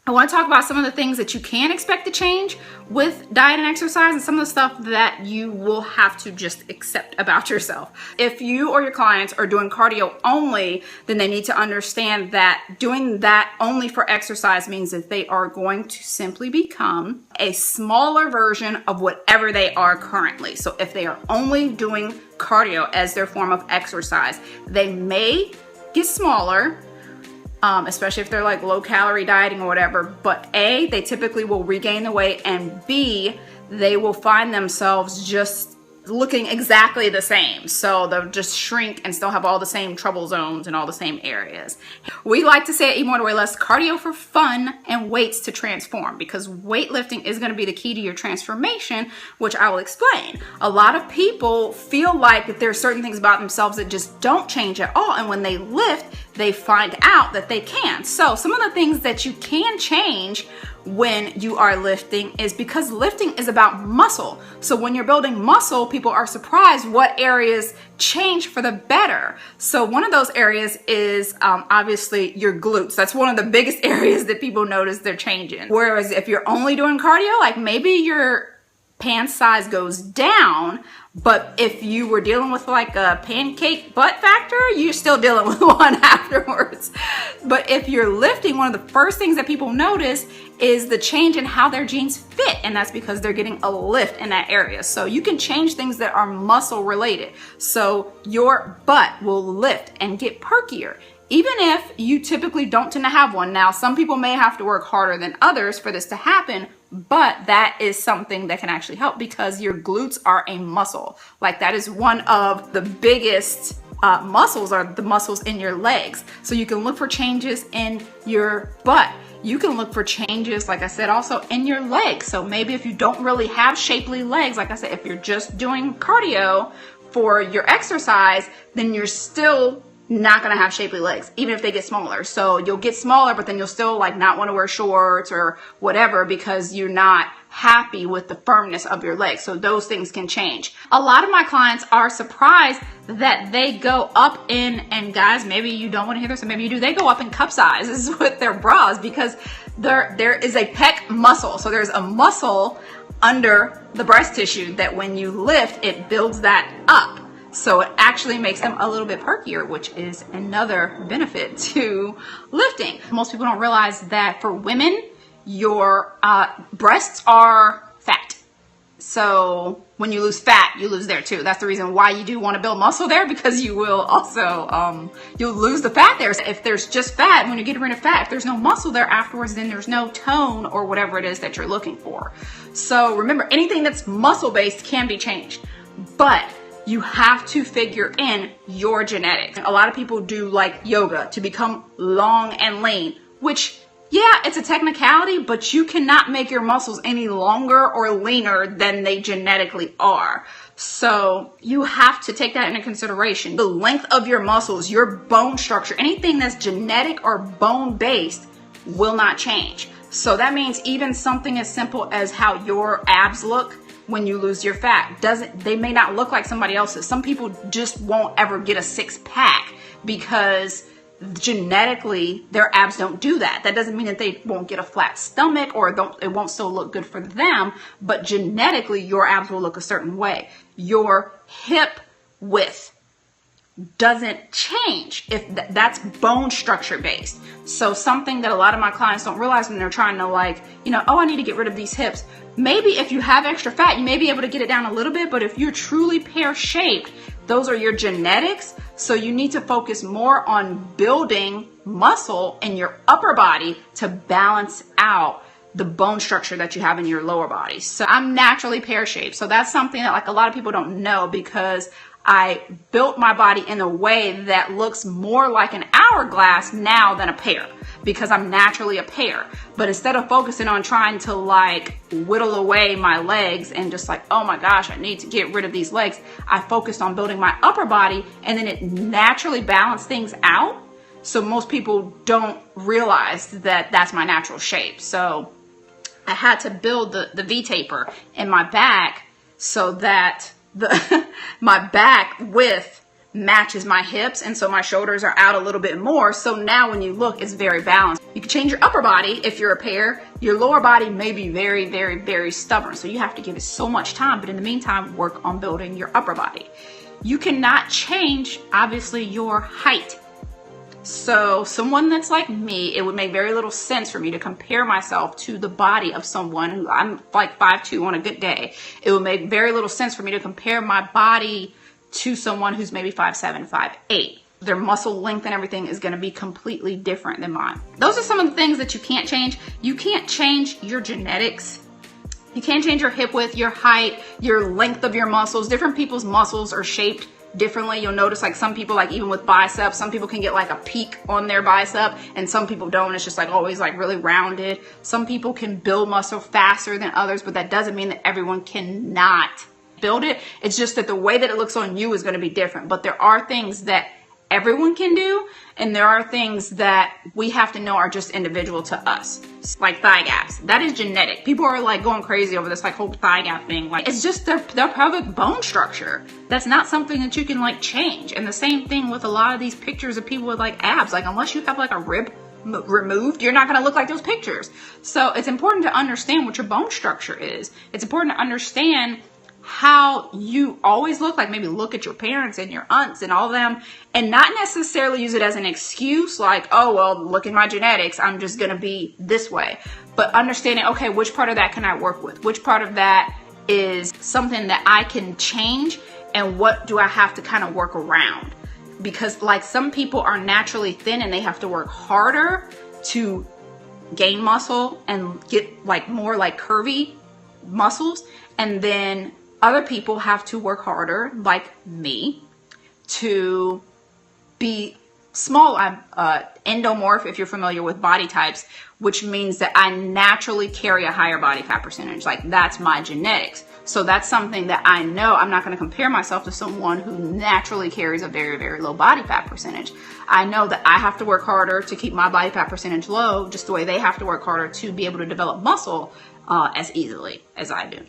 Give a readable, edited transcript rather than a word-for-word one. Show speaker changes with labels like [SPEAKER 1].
[SPEAKER 1] I want to talk about some of the things that you can expect to change with diet and exercise, and some of the stuff that you will have to just accept about yourself. If you or your clients are doing cardio only, then they need to understand that doing that only for exercise means that they are going to simply become a smaller version of whatever they are currently. So if they are only doing cardio as their form of exercise, they may get smaller, especially if they're like low calorie dieting or whatever. But A, they typically will regain the weight, and B, they will find themselves just looking exactly the same. So they'll just shrink and still have all the same trouble zones and all the same areas. We like to say at Eat More to Weigh Less, cardio for fun and weights to transform, because weightlifting is going to be the key to your transformation, which I will explain. A lot of people feel like that there are certain things about themselves that just don't change at all, and when they lift, they find out that they can. So some of the things that you can change when you are lifting is because lifting is about muscle. So when you're building muscle, people are surprised what areas change for the better. So one of those areas is obviously your glutes. That's one of the biggest areas that people notice they're changing. Whereas if you're only doing cardio, like maybe your pants size goes down, but if you were dealing with like a pancake butt factor, you're still dealing with one afterwards. But if you're lifting, one of the first things that people notice is the change in how their jeans fit, and that's because they're getting a lift in that area. So you can change things that are muscle related. So your butt will lift and get perkier, even if you typically don't tend to have one. Now, some people may have to work harder than others for this to happen, but that is something that can actually help because your glutes are a muscle. Like, that is one of the biggest muscles, are the muscles in your legs. So you can look for changes in your butt. You can look for changes, like I said, also in your legs. So maybe if you don't really have shapely legs, like I said, if you're just doing cardio for your exercise, then you're still not going to have shapely legs, even if they get smaller. So you'll get smaller, but then you'll still like not want to wear shorts or whatever because you're not happy with the firmness of your legs. So those things can change. A lot of my clients are surprised that they go up in, and guys, maybe you don't want to hear this, or maybe you do, they go up in cup sizes with their bras because there is a pec muscle. So there's a muscle under the breast tissue that when you lift, it builds that up. So it actually makes them a little bit perkier, which is another benefit to lifting. Most people don't realize that for women, your breasts are fat. So when you lose fat, you lose there too. That's the reason why you do want to build muscle there, because you will also, you'll lose the fat there. If there's just fat, when you get rid of fat, if there's no muscle there afterwards, then there's no tone or whatever it is that you're looking for. So remember, anything that's muscle-based can be changed, but you have to figure in your genetics. A lot of people do like yoga to become long and lean, which, yeah, it's a technicality, but you cannot make your muscles any longer or leaner than they genetically are. So you have to take that into consideration. The length of your muscles, your bone structure, anything that's genetic or bone-based will not change. So that means even something as simple as how your abs look when you lose your fat, they may not look like somebody else's. Some people just won't ever get a six-pack because genetically their abs don't do that. That doesn't mean that they won't get a flat stomach or it won't still look good for them, but genetically your abs will look a certain way. Your hip width doesn't change if that's bone structure based. So something that a lot of my clients don't realize when they're trying to like, oh, I need to get rid of these hips. Maybe if you have extra fat, you may be able to get it down a little bit, but if you're truly pear shaped, those are your genetics. So you need to focus more on building muscle in your upper body to balance out the bone structure that you have in your lower body. So I'm naturally pear shaped. So that's something that like a lot of people don't know, because I built my body in a way that looks more like an hourglass now than a pear, because I'm naturally a pear. But instead of focusing on trying to like whittle away my legs and just like, oh my gosh, I need to get rid of these legs, I focused on building my upper body, and then it naturally balanced things out. So most people don't realize that that's my natural shape. So I had to build the V-taper in my back so that my back width matches my hips, and so my shoulders are out a little bit more. So now when you look, it's very balanced. You can change your upper body if you're a pair. Your lower body may be very, very, very stubborn, so you have to give it so much time. But in the meantime, work on building your upper body. You cannot change, obviously, your height. So someone that's like me, it would make very little sense for me to compare myself to the body of someone who, I'm like 5'2" on a good day. It would make very little sense for me to compare my body to someone who's maybe 5'7", 5'8". Their muscle length and everything is going to be completely different than mine. Those are some of the things that you can't change. You can't change your genetics. You can't change your hip width, your height, your length of your muscles. Different people's muscles are shaped differently. You'll notice like some people, like even with biceps, some people can get like a peak on their bicep and some people don't. It's just like always like really rounded. Some people can build muscle faster than others, but that doesn't mean that everyone cannot build it. It's just that the way that it looks on you is going to be different. But there are things that everyone can do, and there are things that we have to know are just individual to us, like thigh gaps. That is genetic. People are like going crazy over this like whole thigh gap thing. Like it's just their pelvic bone structure. That's not something that you can like change. And the same thing with a lot of these pictures of people with like abs. Like unless you have like a rib removed, you're not going to look like those pictures. So it's important to understand what your bone structure is. It's important to understand how you always look like. Maybe look at your parents and your aunts and all of them, and not necessarily use it as an excuse like, oh, well, look at my genetics, I'm just going to be this way. But understanding, okay, which part of that can I work with? Which part of that is something that I can change, and what do I have to kind of work around? Because like some people are naturally thin and they have to work harder to gain muscle and get like more like curvy muscles, and then other people have to work harder, like me, to be small. I'm endomorph, if you're familiar with body types, which means that I naturally carry a higher body fat percentage. Like that's my genetics. So that's something that I know. I'm not going to compare myself to someone who naturally carries a very, very low body fat percentage. I know that I have to work harder to keep my body fat percentage low, just the way they have to work harder to be able to develop muscle as easily as I do.